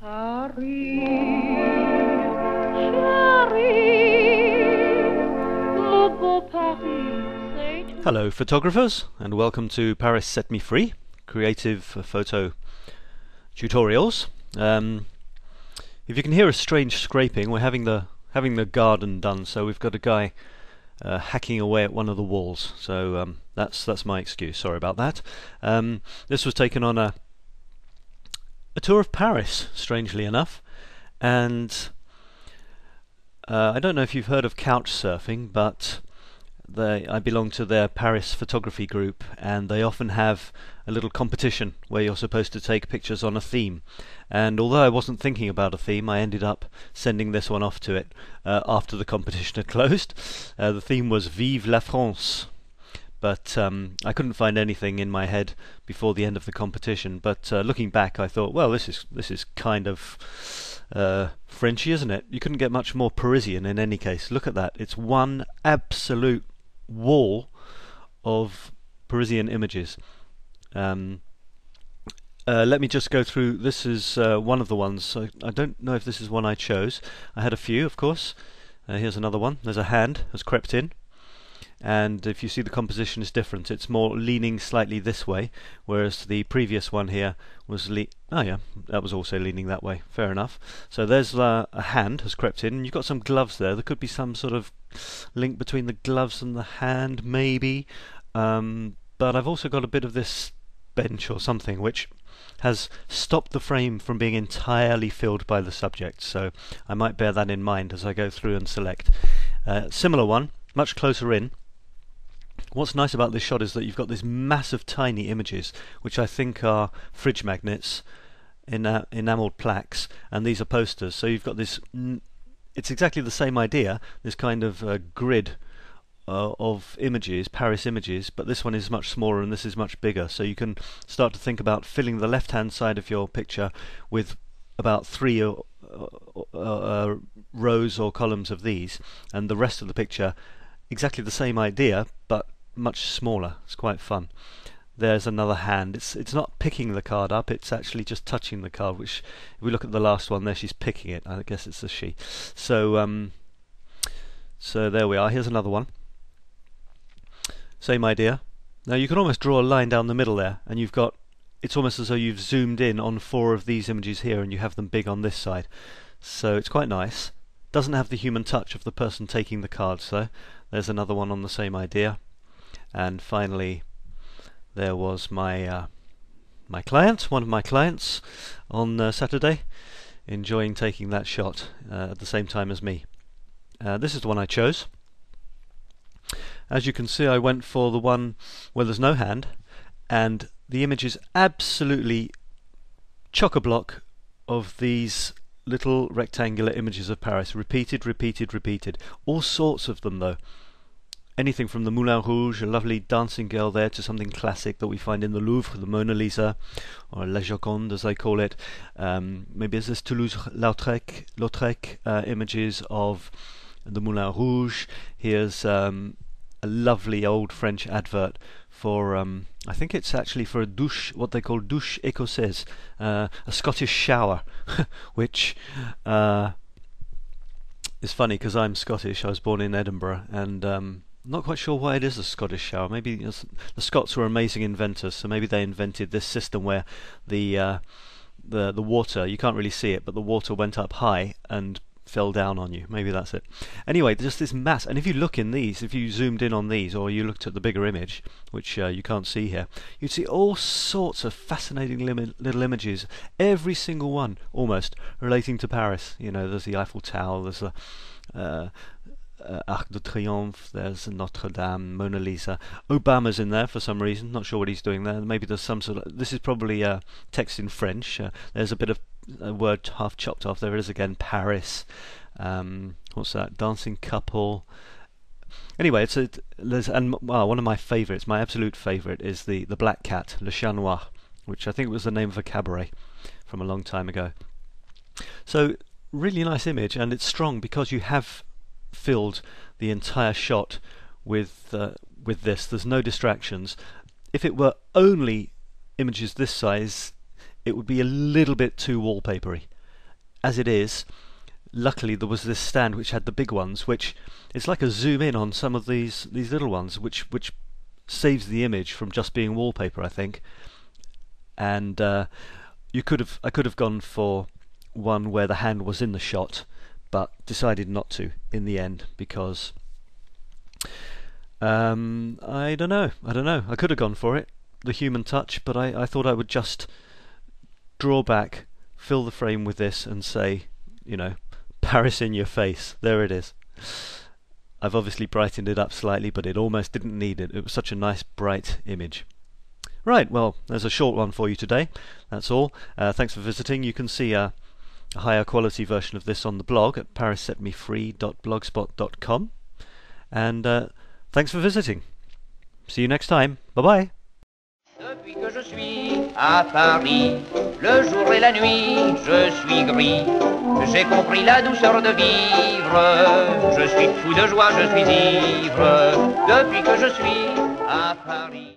Hello photographers, and welcome to Paris Set Me Free, creative photo tutorials. If you can hear a strange scraping, we're having the garden done, so we've got a guy hacking away at one of the walls, so that's my excuse, sorry about that. This was taken on a tour of Paris, strangely enough, and I don't know if you've heard of couch surfing, but I belong to their Paris photography group, and they often have a little competition where you're supposed to take pictures on a theme. And although I wasn't thinking about a theme, I ended up sending this one off to it after the competition had closed. The theme was Vive la France, but I couldn't find anything in my head before the end of the competition. But looking back, I thought, well, this is kind of Frenchy, isn't it? You couldn't get much more Parisian in any case. Look at that. It's one absolute wall of Parisian images. Let me just go through. This is one of the ones. I don't know if this is one I chose. I had a few, of course. Here's another one. There's a hand has crept in, and if you see, the composition is different. It's more leaning slightly this way, whereas the previous one here was oh yeah, that was also leaning that way. Fair enough. So there's a hand has crept in, and you've got some gloves there. There could be some sort of link between the gloves and the hand, maybe. But I've also got a bit of this bench or something which has stopped the frame from being entirely filled by the subject, so I might bear that in mind as I go through and select. Similar one, much closer in. What's nice about this shot is that you've got these massive tiny images, which I think are fridge magnets, enamelled plaques, and these are posters. So you've got this, it's exactly the same idea, this kind of grid of images, Paris images, but this one is much smaller and this is much bigger. So you can start to think about filling the left-hand side of your picture with about 3 rows or columns of these, and the rest of the picture exactly the same idea but much smaller. It's quite fun. There's another hand. It's not picking the card up, it's actually just touching the card, which if we look at the last one there, she's picking it. I guess it's a she. So so there we are. Here's another one. Same idea. Now you can almost draw a line down the middle there, and you've got, it's almost as though you've zoomed in on 4 of these images here and you have them big on this side. So it's quite nice. Doesn't have the human touch of the person taking the cards though. There's another one on the same idea. And finally there was my my client, one of my clients on Saturday, enjoying taking that shot at the same time as me. This is the one I chose. As you can see, I went for the one where there's no hand, and the image is absolutely chock-a-block of these little rectangular images of Paris, repeated, repeated, repeated. All sorts of them though. Anything from the Moulin Rouge, a lovely dancing girl there, to something classic that we find in the Louvre, the Mona Lisa, or La Joconde as they call it. Maybe there's this Toulouse-Lautrec images of the Moulin Rouge. Here's a lovely old French advert for, I think it's actually for a douche, what they call douche écossaise, a Scottish shower, which is funny because I'm Scottish. I was born in Edinburgh, and not quite sure why it is a Scottish shower. Maybe the Scots were amazing inventors, so maybe they invented this system where the water, you can't really see it, but the water went up high and fell down on you. Maybe that's it. Anyway, just this mass, and if you look in these, if you zoomed in on these, or you looked at the bigger image, which you can't see here, you'd see all sorts of fascinating little images, every single one almost relating to Paris. You know, there's the Eiffel Tower, there's the Arc de Triomphe, there's Notre Dame, Mona Lisa. Obama's in there for some reason, not sure what he's doing there. Maybe there's some sort of, this is probably text in French. There's a bit of a word half chopped off. There it is again, Paris. What's that? Dancing couple. Anyway, one of my favourites, my absolute favourite, is the Black Cat, Le Chat Noir, which I think was the name of a cabaret from a long time ago. So really nice image, and it's strong because you have filled the entire shot with this. There's no distractions. If it were only images this size, it would be a little bit too wallpapery. as it is, luckily there was this stand which had the big ones, which it's like a zoom in on some of these little ones, which saves the image from just being wallpaper, I think. And I could have gone for one where the hand was in the shot, but decided not to in the end because I don't know. I could have gone for it, the human touch, but I thought I would just draw back, fill the frame with this, and say, Paris in your face. There it is. I've obviously brightened it up slightly, but it almost didn't need it. It was such a nice bright image. Right, well, there's a short one for you today. That's all. Thanks for visiting. You can see a higher quality version of this on the blog at parissetmefree.blogspot.com. And thanks for visiting. See you next time. Bye-bye. Depuis que je suis à Paris, le jour et la nuit, je suis gris. J'ai compris la douceur de vivre. Je suis fou de joie, je suis ivre. Depuis que je suis à Paris.